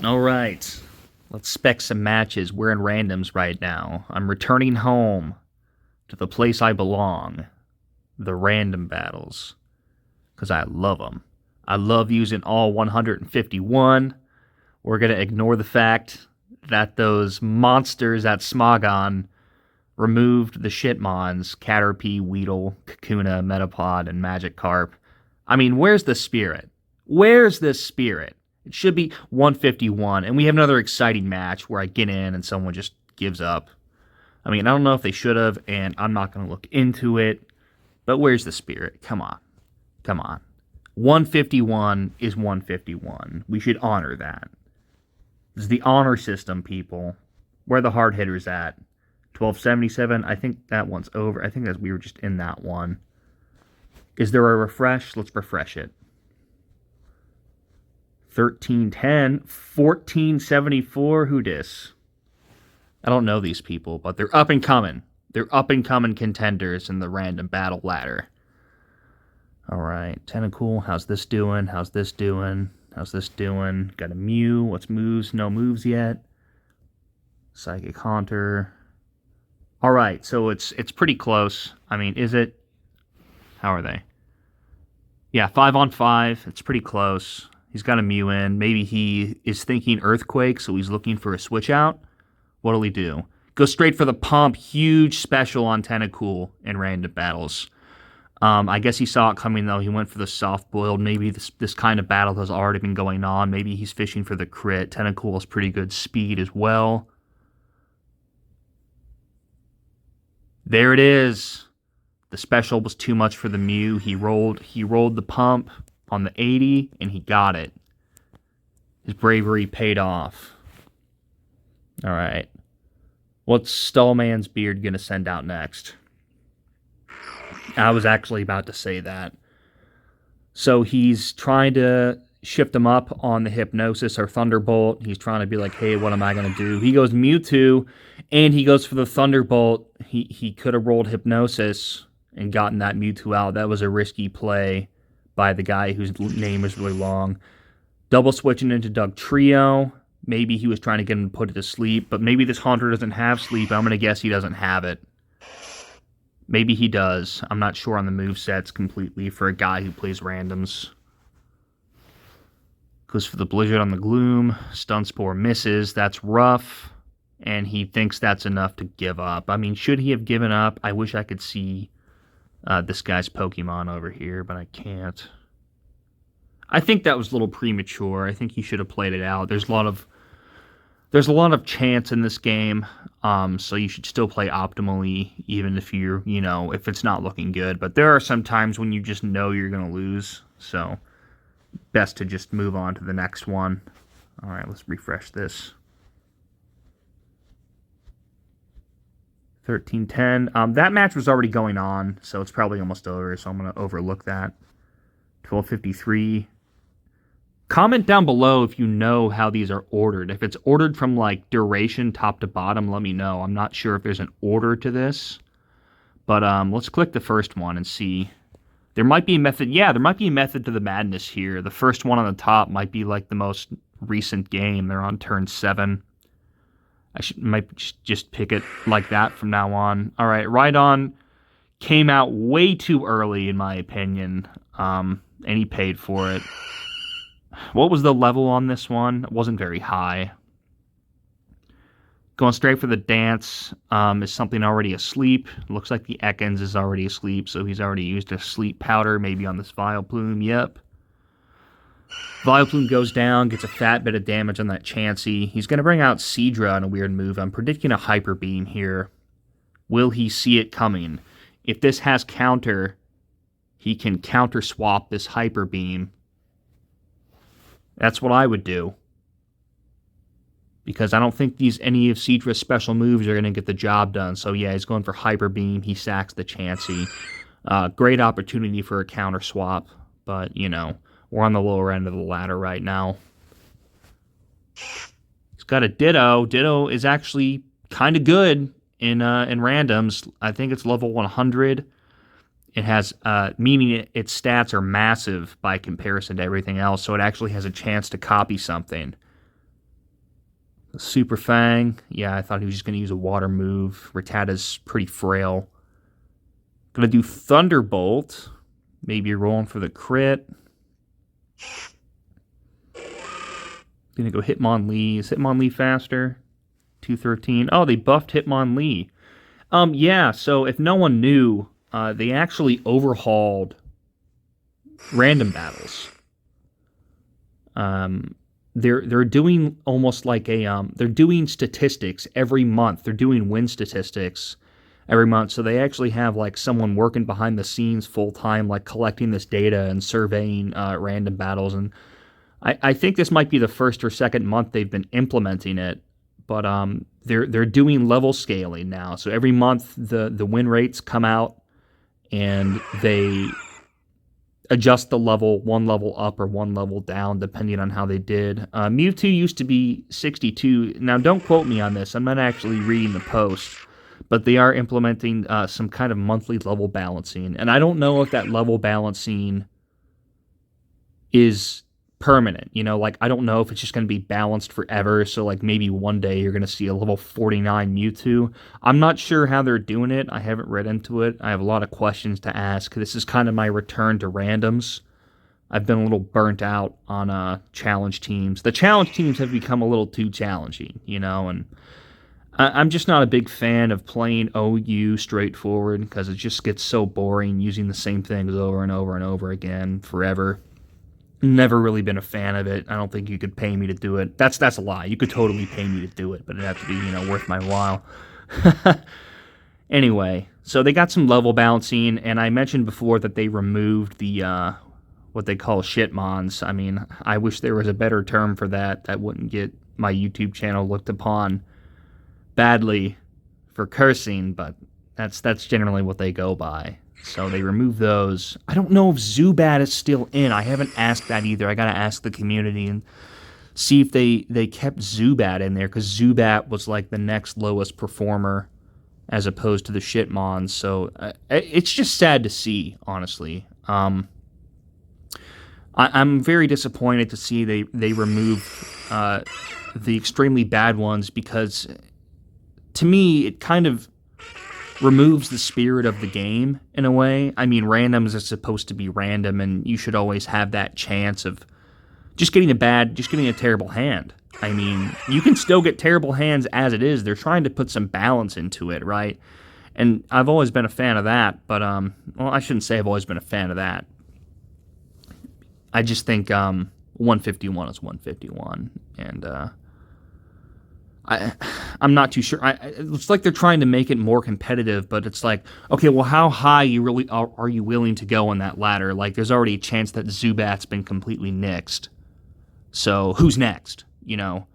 All right. Let's spec some matches. We're in randoms right now. I'm returning home to the place I belong, the random battles, because I love them. I love using all 151. We're going to ignore the fact that those monsters at Smogon removed the shitmons, Caterpie, Weedle, Kakuna, Metapod, and Magikarp. I mean, where's the spirit? Where's the spirit? It should be 151, and we have another exciting match where I get in and someone just gives up. I mean, I don't know if they should have, and I'm not going to look into it, but where's the spirit? Come on. Come on. 151 is 151. We should honor that. This is the honor system, people. Where are the hard hitters at? 1277, I think that one's over. I think that we were just in that one. Is there a refresh? Let's refresh it. 1310, 1474, who dis? I don't know these people, but they're up and coming. They're up and coming contenders in the random battle ladder. Alright, Tentacool, how's this doing? How's this doing? How's this doing? Got a Mew, what's moves? No moves yet. Psychic Haunter. Alright, so it's pretty close. I mean, is it? How are they? Yeah, 5 on 5. It's pretty close. He's got a Mew in. Maybe he is thinking Earthquake, so he's looking for a switch out. What'll he do? Go straight for the pump. Huge special on Tentacool in random battles. I guess he saw it coming, though. He went for the soft boiled. Maybe this kind of battle has already been going on. Maybe he's fishing for the crit. Tentacool has pretty good speed as well. There it is. The special was too much for the Mew. He rolled the pump on the 80, and he got it. His bravery paid off. All right. What's Stallman's Beard going to send out next? I was actually about to say that. So he's trying to shift him up on the Hypnosis or Thunderbolt. He's trying to be like, hey, what am I going to do? He goes Mewtwo, and he goes for the Thunderbolt. He could have rolled Hypnosis and gotten that Mewtwo out. That was a risky play by the guy whose name is really long. Double switching into Doug Trio. Maybe he was trying to get him to put it to sleep, but maybe this Haunter doesn't have sleep. I'm going to guess he doesn't have it. Maybe he does. I'm not sure on the movesets completely for a guy who plays randoms. Goes for the Blizzard on the Gloom. Stun Spore misses. That's rough. And he thinks that's enough to give up. I mean, should he have given up? I wish I could see this guy's Pokemon over here, but I can't. I think that was a little premature. I think he should have played it out. There's a lot of chance in this game, so you should still play optimally, even if if it's not looking good. But there are some times when you just know you're going to lose, so best to just move on to the next one. All right, let's refresh this. 1310. That match was already going on, so it's probably almost over, so I'm going to overlook that. 1253. Comment down below if you know how these are ordered. If it's ordered from like duration top to bottom, let me know. I'm not sure if there's an order to this. But let's click the first one and see. There might be a method. Yeah, there might be a method to the madness here. The first one on the top might be like the most recent game. They're on turn 7. Might just pick it like that from now on. All right, Rhydon came out way too early, in my opinion, and he paid for it. What was the level on this one? It wasn't very high. Going straight for the dance is something already asleep. Looks like the Ekans is already asleep, so he's already used a sleep powder, maybe on this Vileplume. Yep. Vileplume goes down, gets a fat bit of damage on that Chansey. He's going to bring out Seadra on a weird move. I'm predicting a Hyper Beam here. Will he see it coming? If this has counter, he can counter swap this Hyper Beam. That's what I would do. Because I don't think any of Seadra's special moves are going to get the job done. So yeah, he's going for Hyper Beam. He sacks the Chansey. Great opportunity for a counter swap. But, we're on the lower end of the ladder right now. He's got a Ditto. Ditto is actually kind of good in randoms. I think it's level 100. It has, meaning its stats are massive by comparison to everything else, so it actually has a chance to copy something. Super Fang. Yeah, I thought he was just going to use a water move. Rattata's pretty frail. Going to do Thunderbolt. Maybe you're rolling for the crit. Going to go Hitmonlee. Is Hitmonlee faster? 213. Oh, they buffed Hitmonlee. Yeah, so if no one knew, they actually overhauled random battles. They're doing almost like they're doing statistics every month. They're doing win statistics every month. So they actually have like someone working behind the scenes full time, like collecting this data and surveying random battles. And I think this might be the first or second month they've been implementing it. But they're doing level scaling now. So every month the win rates come out and they adjust the level one level up or one level down depending on how they did. Mewtwo used to be 62. Now don't quote me on this. I'm not actually reading the post, but they are implementing some kind of monthly level balancing. And I don't know if that level balancing is permanent. You know, like I don't know if it's just going to be balanced forever. So like maybe one day you're going to see a level 49 Mewtwo. I'm not sure how they're doing it. I haven't read into it. I have a lot of questions to ask. This is kind of my return to randoms. I've been a little burnt out on challenge teams. The challenge teams have become a little too challenging, you know, and I'm just not a big fan of playing OU straightforward because it just gets so boring using the same things over and over and over again forever. Never really been a fan of it. I don't think you could pay me to do it. That's a lie. You could totally pay me to do it, but it'd have to be, you know, worth my while. Anyway, so they got some level balancing, and I mentioned before that they removed the what they call shitmons. I mean, I wish there was a better term for that that wouldn't get my YouTube channel looked upon badly for cursing, but that's generally what they go by. So they remove those. I don't know if Zubat is still in. I haven't asked that either. I gotta ask the community and see if they kept Zubat in there, because Zubat was like the next lowest performer as opposed to the Shitmons. So it's just sad to see, honestly. I'm very disappointed to see they remove the extremely bad ones, because to me it kind of removes the spirit of the game in a way. I mean, randoms are supposed to be random, and you should always have that chance of just getting a terrible hand. I mean, you can still get terrible hands as it is. They're trying to put some balance into it, right? And I've always been a fan of that, but well, I shouldn't say I've always been a fan of that. I just think 151 is 151, and I'm not too sure. It's like they're trying to make it more competitive, but it's like, okay, well, how high you really are you willing to go on that ladder? Like, there's already a chance that Zubat's been completely nixed. So who's next? You know,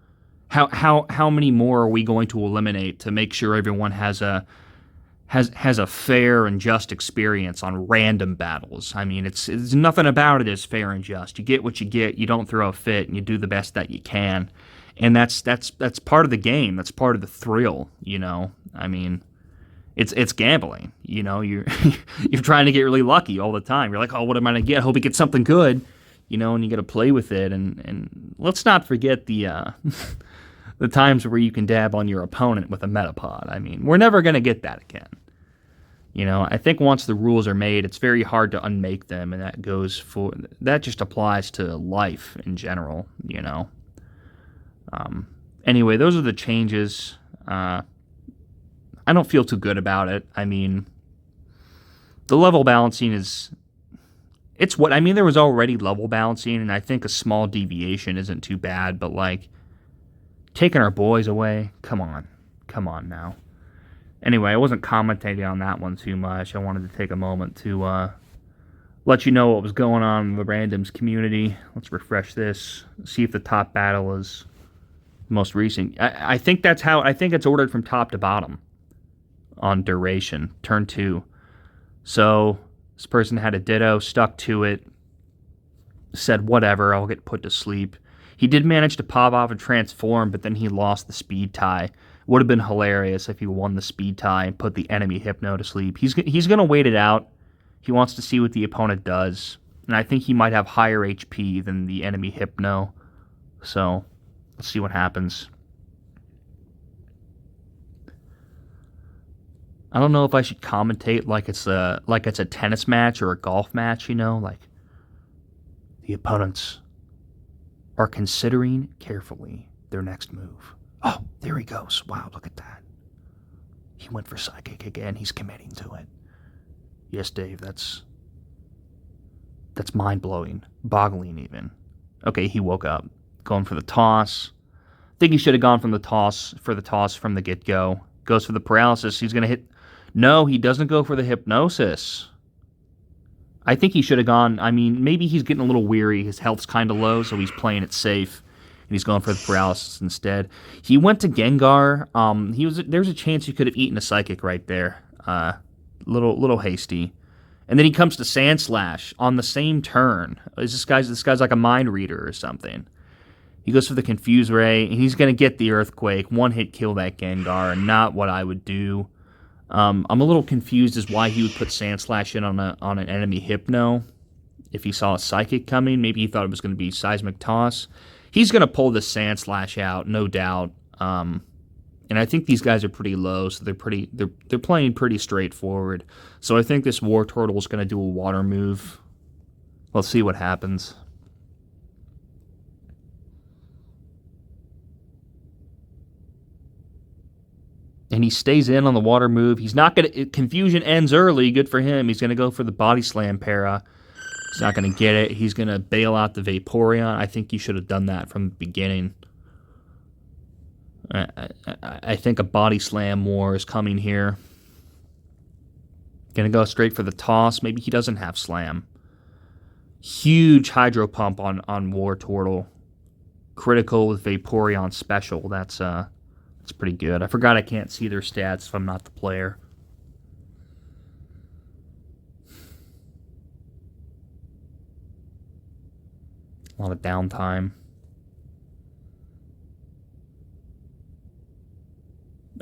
how many more are we going to eliminate to make sure everyone has a fair and just experience on random battles? I mean, it's nothing about it is fair and just. You get what you get. You don't throw a fit, and you do the best that you can. And that's part of the game. That's part of the thrill, you know. I mean, it's gambling, you know. You're trying to get really lucky all the time. You're like, oh, what am I gonna get? I hope he gets something good, you know. And you got to play with it. And let's not forget the the times where you can dab on your opponent with a Metapod. I mean, we're never gonna get that again. You know, I think once the rules are made, it's very hard to unmake them, and that just applies to life in general, you know. Anyway, those are the changes. I don't feel too good about it. I mean, the level balancing there was already level balancing, and I think a small deviation isn't too bad, but like, taking our boys away, come on now. Anyway, I wasn't commentating on that one too much. I wanted to take a moment to let you know what was going on in the randoms community. Let's refresh this, see if the top battle is most recent. I think it's ordered from top to bottom on duration. Turn 2. So this person had a Ditto, stuck to it, said whatever, I'll get put to sleep. He did manage to pop off and transform, but then he lost the speed tie. Would have been hilarious if he won the speed tie and put the enemy Hypno to sleep. He's going to wait it out. He wants to see what the opponent does, and I think he might have higher HP than the enemy Hypno. So let's see what happens. I don't know if I should commentate like it's a tennis match or a golf match, like the opponents are considering carefully their next move. Oh, there he goes. Wow, look at that. He went for psychic again. He's committing to it. Yes, Dave, that's mind-blowing. Boggling, even. Okay, he woke up. Going for the toss. Think he should have gone for the toss from the get-go. Goes for the paralysis. He's going to hit... No, he doesn't go for the hypnosis. I think he should have gone... I mean, maybe he's getting a little weary. His health's kind of low, so he's playing it safe. And he's going for the paralysis instead. He went to Gengar. There's a chance he could have eaten a psychic right there. Little hasty. And then he comes to Sand Slash on the same turn. This guy's like a mind reader or something. He goes for the Confuse Ray, and he's going to get the Earthquake. One hit kill that Gengar, not what I would do. I'm a little confused as why he would put Sand Slash in on an enemy Hypno. If he saw a Psychic coming, maybe he thought it was going to be Seismic Toss. He's going to pull the Sand Slash out, no doubt. And I think these guys are pretty low, so they're playing pretty straightforward. So I think this War Turtle is going to do a water move. Let's see what happens. And he stays in on the water move. He's not going to... Confusion ends early. Good for him. He's going to go for the Body Slam para. He's not going to get it. He's going to bail out the Vaporeon. I think you should have done that from the beginning. I think a Body Slam war is coming here. Going to go straight for the toss. Maybe he doesn't have Slam. Huge Hydro Pump on War Turtle. Critical with Vaporeon special. That's pretty good. I forgot I can't see their stats if I'm not the player. A lot of downtime.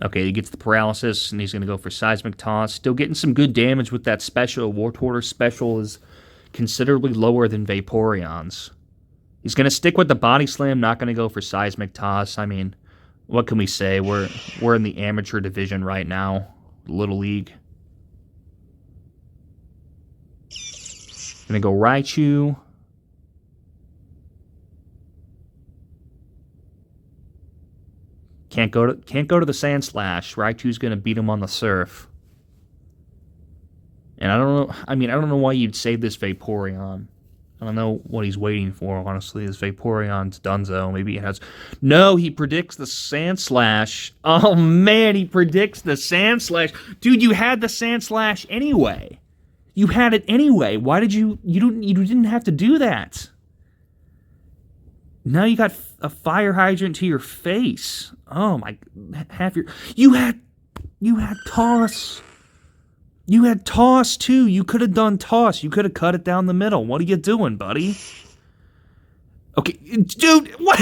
Okay, he gets the paralysis, and he's going to go for Seismic Toss. Still getting some good damage with that special. War Turtle special is considerably lower than Vaporeon's. He's going to stick with the Body Slam, not going to go for Seismic Toss. I mean, what can we say? We're in the amateur division right now, Little League. Going to go Raichu. Can't go to the Sand Slash. Raichu's going to beat him on the Surf. And I don't know. I don't know why you'd save this Vaporeon. I don't know what he's waiting for, honestly. This Vaporeon's Dunzo. Maybe it has... No, he predicts the Sand Slash. Oh, man, he predicts the Sand Slash. Dude, you had the Sand Slash anyway. You had it anyway. Why did you... You didn't have to do that. Now you got a fire hydrant to your face. Oh, my... You had Toss. You had Toss, too. You could have done Toss. You could have cut it down the middle. What are you doing, buddy? Okay, dude, what?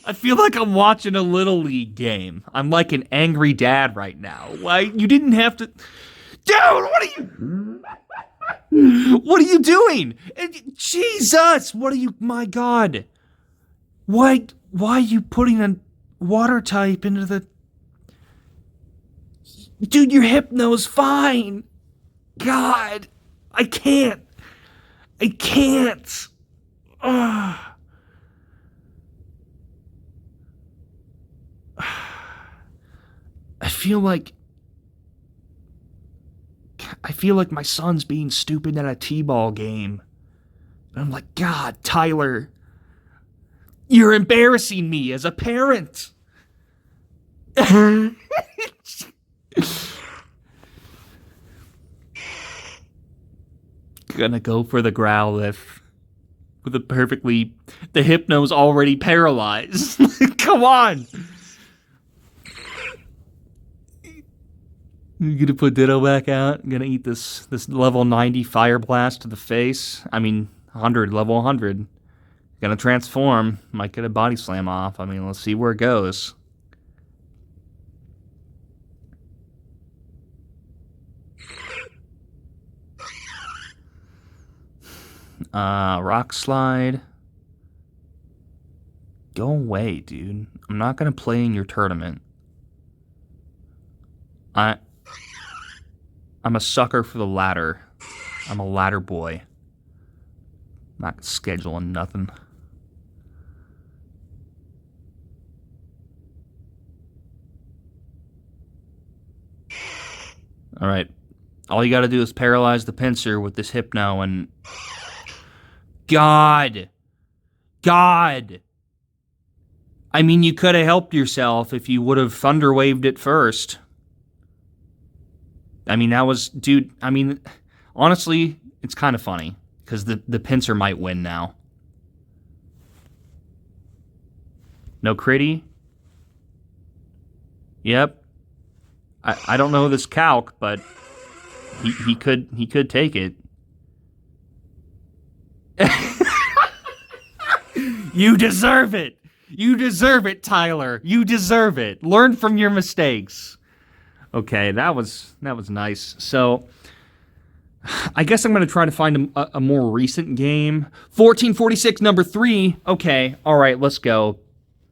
I feel like I'm watching a Little League game. I'm like an angry dad right now. Why? You didn't have to... Dude, what are you... What are you doing? Jesus, what are you... My God. Why are you putting a water type into the... Dude, your Hypno's fine. God, I can't. Ugh. I feel like my son's being stupid at a T-ball game. And I'm like, God, Tyler, you're embarrassing me as a parent. Gonna go for the Growlithe with the Hypno's already paralyzed. Come on. You gonna put Ditto back out? I'm gonna eat this level 90 Fire Blast to the face. 100, level 100. Gonna transform. Might get a Body Slam off. Let's see where it goes. Rock Slide. Go away, dude. I'm not gonna play in your tournament. I I'm a sucker for the ladder. I'm a ladder boy. Not scheduling nothing. All right. All you got to do is paralyze the pincer with this hypno and God. God. I mean, you could have helped yourself if you would have thunder waved it first. I mean, that was, dude, I mean, honestly, it's kind of funny because the pincer might win now. No critty? Yep. I don't know this calc, but he could take it. You deserve it. You deserve it, Tyler. You deserve it. Learn from your mistakes. Okay, that was nice. So, I guess I'm going to try to find a more recent game. 1446, number 3. Okay, all right, let's go.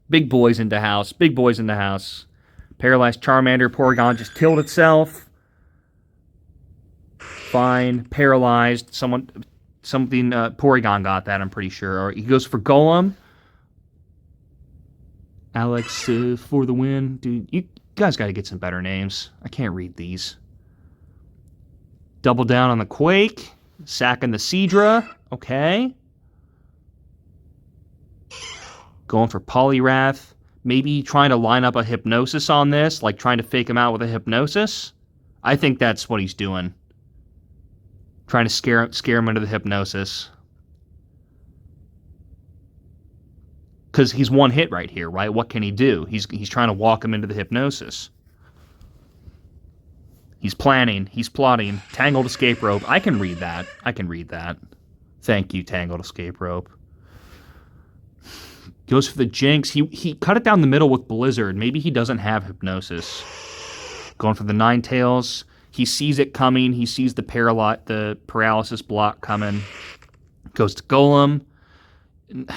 Big boys in the house. Big boys in the house. Paralyzed Charmander. Porygon just killed itself. Fine. Paralyzed. Something. Porygon got that, I'm pretty sure. All right, he goes for Golem. Alex for the win. Dude, you guys got to get some better names. I can't read these. Double down on the Quake. Sacking the Seadra. Okay. Going for Poliwrath. Maybe trying to line up a Hypnosis on this. Like trying to fake him out with a Hypnosis. I think that's what he's doing. Trying to scare him into the Hypnosis. Because he's one hit right here, right? What can he do? He's trying to walk him into the Hypnosis. He's planning. He's plotting. Tangled Escape Rope. I can read that. Thank you, Tangled Escape Rope. Goes for the Jinx. He cut it down the middle with Blizzard. Maybe he doesn't have Hypnosis. Going for the Ninetales. He sees it coming. He sees the paralysis block coming. Goes to Golem.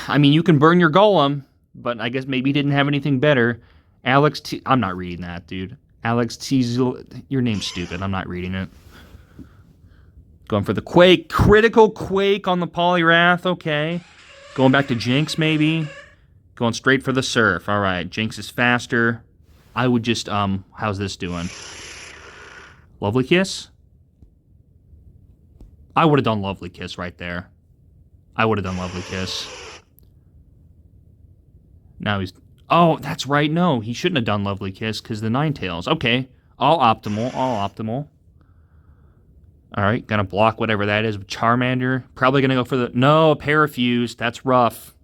I mean, you can burn your Golem, but I guess maybe he didn't have anything better. I'm not reading that, dude. Alex Teasel, your name's stupid. I'm not reading it. Going for the Quake. Critical Quake on the Poliwrath. Okay. Going back to Jinx, maybe. Going straight for the Surf. All right. Jinx is faster. I would just, how's this doing? Lovely Kiss? I would have done Lovely Kiss right there. Lovely Kiss. Now he's... Oh, that's right. No, he shouldn't have done Lovely Kiss because the Ninetales. Okay. All optimal. All right. Gonna block whatever that is with Charmander. Probably gonna go for the... No, Parafuse. That's rough.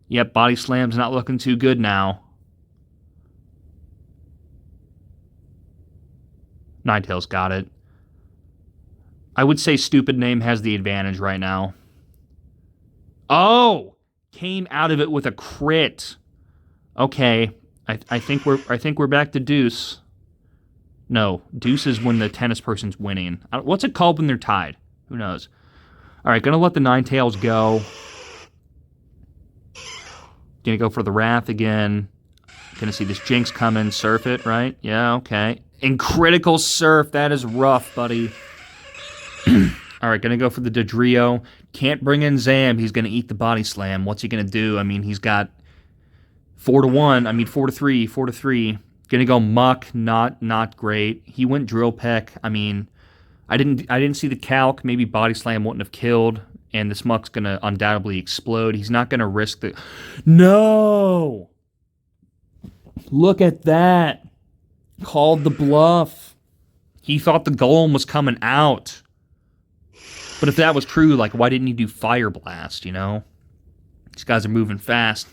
Yep, Body Slam's not looking too good now. Ninetales got it. I would say Stupid Name has the advantage right now. Oh! Came out of it with a crit. Okay. I think we're back to Deuce. No, Deuce is when the tennis person's winning. What's it called when they're tied? Who knows? All right, gonna let the Ninetales go. Gonna go for the Wrath again. Gonna see this Jinx coming. Surf it, right? Yeah, okay. And critical Surf. That is rough, buddy. All right, gonna go for the Dodrio. Can't bring in Zam. He's gonna eat the Body Slam. What's he gonna do? I mean, he's got 4-1. I mean, 4-3. 4-3. Gonna go Muck. Not great. He went Drill Peck. I mean, I didn't see the calc. Maybe Body Slam wouldn't have killed. And this Muck's gonna undoubtedly explode. He's not gonna risk the... No! Look at that. Called the bluff. He thought the Golem was coming out. But if that was true, like, why didn't he do Fire Blast, you know? These guys are moving fast.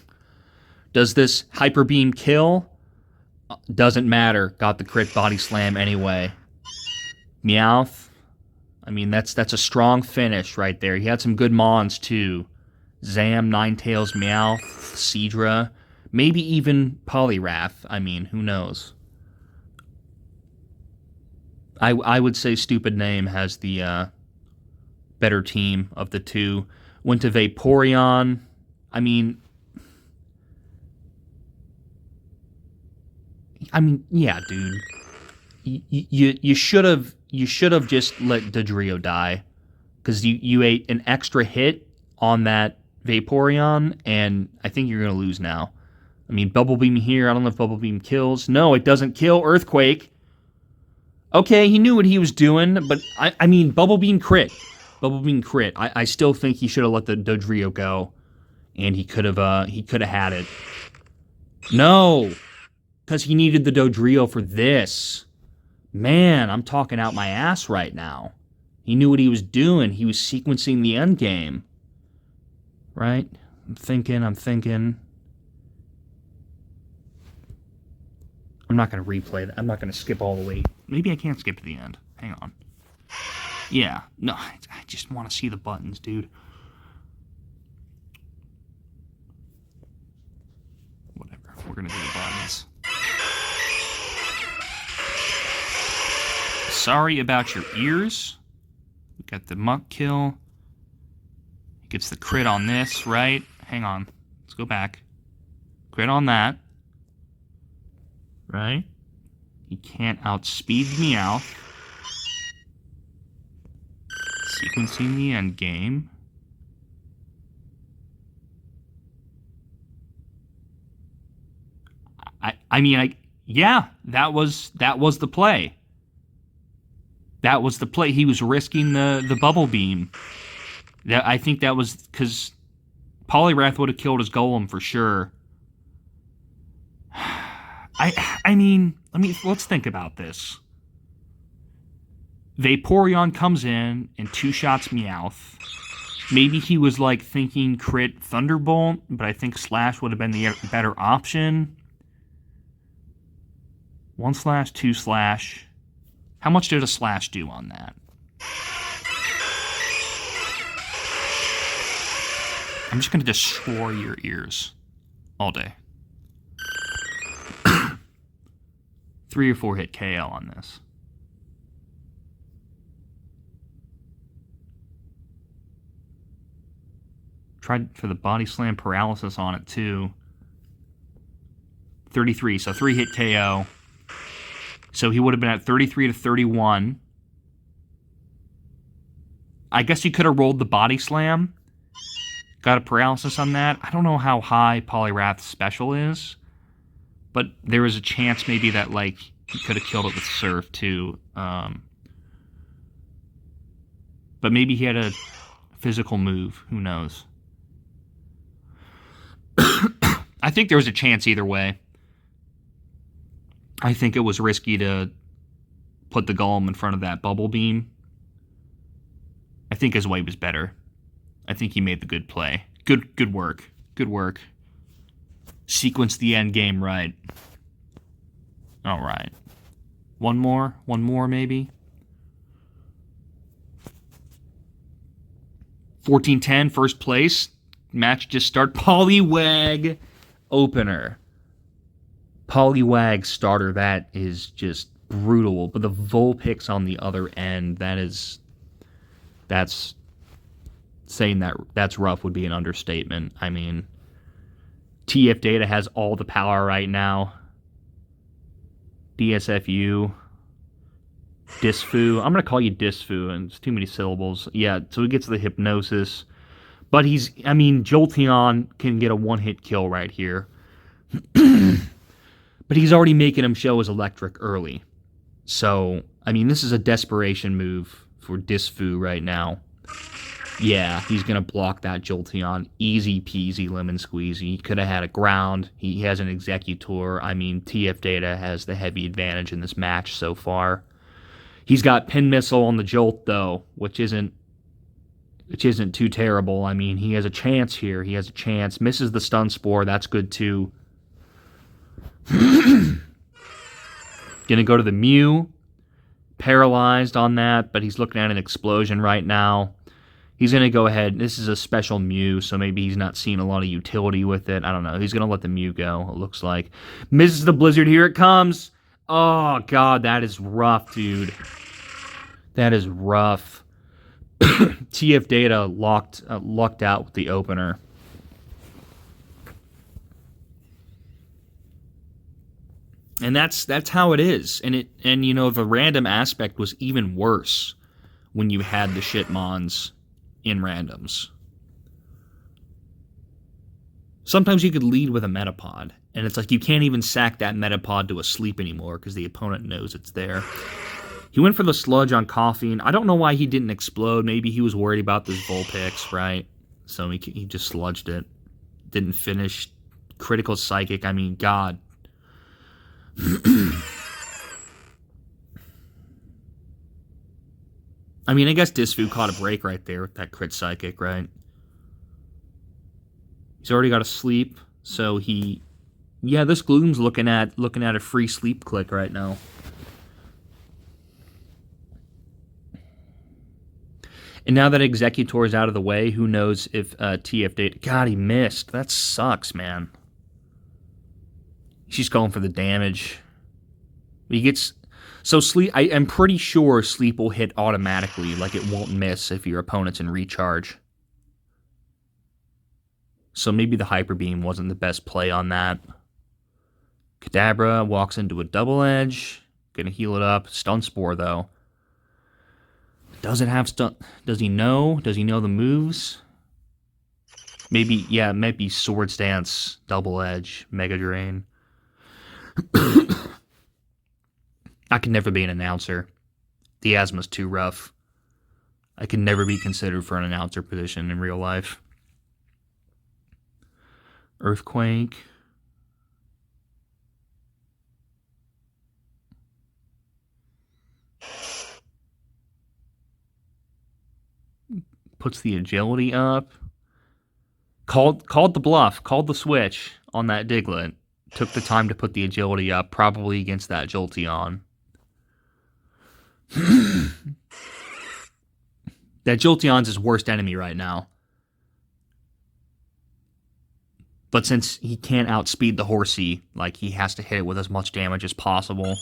Does this Hyper Beam kill? Doesn't matter. Got the crit Body Slam anyway. Meowth. I mean, that's a strong finish right there. He had some good Mons, too. Zam, Ninetales, Meowth, Seadra. Maybe even Poliwrath. I mean, who knows? I would say Stupid Name has the better team of the two. Went to Vaporeon. I mean, yeah, dude. You should have just let Dodrio die, because you ate an extra hit on that Vaporeon, and I think you're gonna lose now. I mean, Bubble Beam here. I don't know if Bubble Beam kills. No, it doesn't kill. Earthquake. Okay, he knew what he was doing, but I mean, Bubble Beam crit. Bubble Beam crit. I still think he should have let the Dodrio go, and he could have had it. No, because he needed the Dodrio for this. Man, I'm talking out my ass right now. He knew what he was doing. He was sequencing the end game. Right? I'm thinking. I'm not going to replay that. I'm not going to skip all the way. Maybe I can't skip to the end. Hang on. Yeah. No, I just want to see the buttons, dude. Whatever. We're going to do the buttons. Sorry about your ears. We got the muck kill. He gets the crit on this, right? Hang on. Let's go back. Crit on that. Right? He can't outspeed Meowth. Sequencing the end game. Yeah, that was the play. That was the play. He was risking the Bubble Beam. I think that was because Poliwrath would have killed his Golem for sure. I mean, let's think about this. Vaporeon comes in and two-shots Meowth. Maybe he was like thinking crit Thunderbolt, but I think Slash would have been the better option. 1 slash, 2 slash. How much did a slash do on that? I'm just going to destroy your ears all day. 3 or 4 hit KO on this. Tried for the body slam paralysis on it too. 33, so 3 hit KO. So he would have been at 33 to 31. I guess you could have rolled the body slam. Got a paralysis on that. I don't know how high Poliwrath's special is, but there was a chance maybe that like he could have killed it with Surf too. But maybe he had a physical move. Who knows? I think there was a chance either way. I think it was risky to put the Golem in front of that Bubble Beam. I think his way was better. I think he made the good play. Good work. Good work. Sequence the end game right. All right. One more maybe. 14-10, first place. Match just start. Poliwag opener. Poliwag starter, that is just brutal. But the Vulpix on the other end, that's saying that's rough would be an understatement. I mean, TF Data has all the power right now. DSFU. Disfu. I'm going to call you Disfu, and it's too many syllables. Yeah, so he gets the Hypnosis. But Jolteon can get a one-hit kill right here. But he's already making him show his electric early. So, this is a desperation move for Disfu right now. Yeah, he's going to block that Jolteon. Easy peasy lemon squeezy. He could have had a ground. He has an Executor. TF Data has the heavy advantage in this match so far. He's got Pin Missile on the Jolt, though, which isn't too terrible. He has a chance here. He has a chance. Misses the Stun Spore. That's good, too. Gonna go to the Mew. Paralyzed on that, but he's looking at an Explosion right now. He's gonna go ahead. This is a special Mew, so maybe he's not seeing a lot of utility with it. I don't know. He's gonna let the Mew go, it looks like. Misses the Blizzard. Here it comes. Oh, God, that is rough, dude. That is rough. TF Data lucked out with the opener. And that's how it is. And you know, the random aspect was even worse when you had the shitmons in randoms. Sometimes you could lead with a metapod, and it's like you can't even sack that metapod to a sleep anymore because the opponent knows it's there. He went for the sludge on Coffee, and I don't know why he didn't explode. Maybe he was worried about this Vulpix, right? So he just sludged it. Didn't finish. Critical Psychic, I mean, God. I mean, I guess Disfu caught a break right there with that crit Psychic, right? He's already got a sleep, so he... Yeah, this Gloom's looking at a free sleep click right now. And now that Executor is out of the way, who knows if TF data... God, he missed. That sucks, man. She's going for the damage. He gets... So Sleep... I'm pretty sure Sleep will hit automatically. Like, it won't miss if your opponent's in recharge. So maybe the Hyper Beam wasn't the best play on that. Kadabra walks into a Double Edge. Gonna heal it up. Stun Spore, though. Does it have stun? Does he know? Does he know the moves? Maybe, yeah, it might be Swords Dance, Double Edge, Mega Drain. I can never be an announcer. The asthma's too rough. I can never be considered for an announcer position in real life. Earthquake. Puts the agility up. Called the bluff. Called the switch on that Diglett. Took the time to put the agility up, probably against that Jolteon. That Jolteon's his worst enemy right now. But since he can't outspeed the Horsey, like, he has to hit it with as much damage as possible.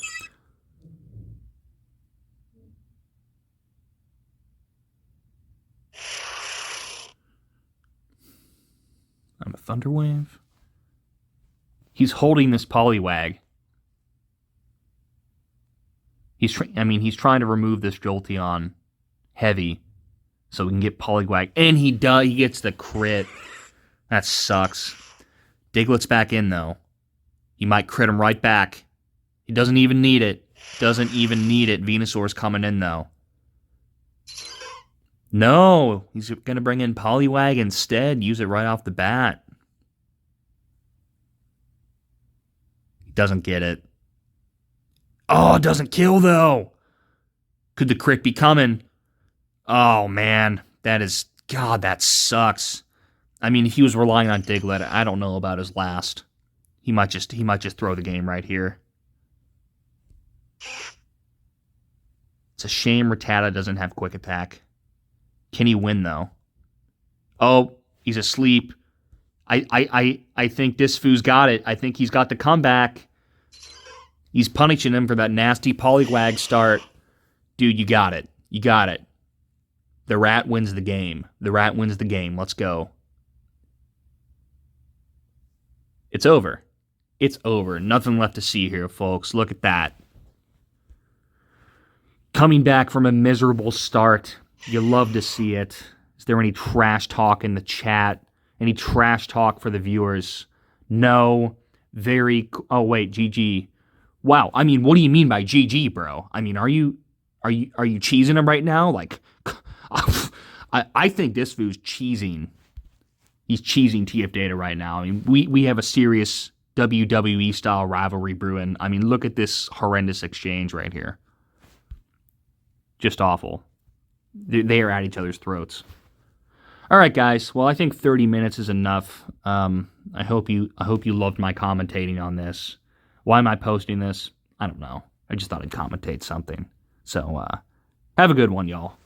I'm a Thunder Wave. He's holding this Poliwag. He's trying to remove this Jolteon heavy so we can get Poliwag. And he does. He gets the crit. That sucks. Diglett's back in, though. He might crit him right back. He doesn't even need it. Doesn't even need it. Venusaur's coming in, though. No! He's going to bring in Poliwag instead. Use it right off the bat. He doesn't get it. Oh, it doesn't kill, though! Could the crit be coming? Oh, man. That is... God, that sucks. I mean, he was relying on Diglett. I don't know about his last. He might just throw the game right here. It's a shame Rattata doesn't have quick attack. Can he win, though? Oh, he's asleep. I think Disfu's got it. I think he's got the comeback. He's punishing him for that nasty Poliwag start. Dude, you got it. You got it. The rat wins the game. The rat wins the game. Let's go. It's over. It's over. Nothing left to see here, folks. Look at that. Coming back from a miserable start. You love to see it. Is there any trash talk in the chat? Any trash talk for the viewers? No. Oh, wait, GG. Wow. I mean, what do you mean by GG, bro? I mean, are you cheesing him right now? Like, I think this food's cheesing. He's cheesing TF Data right now. I mean, we have a serious WWE style rivalry brewing. I mean, look at this horrendous exchange right here. Just awful. They are at each other's throats. All right, guys. Well, I think 30 minutes is enough. I hope you loved my commentating on this. Why am I posting this? I don't know. I just thought I'd commentate something. So, have a good one, y'all.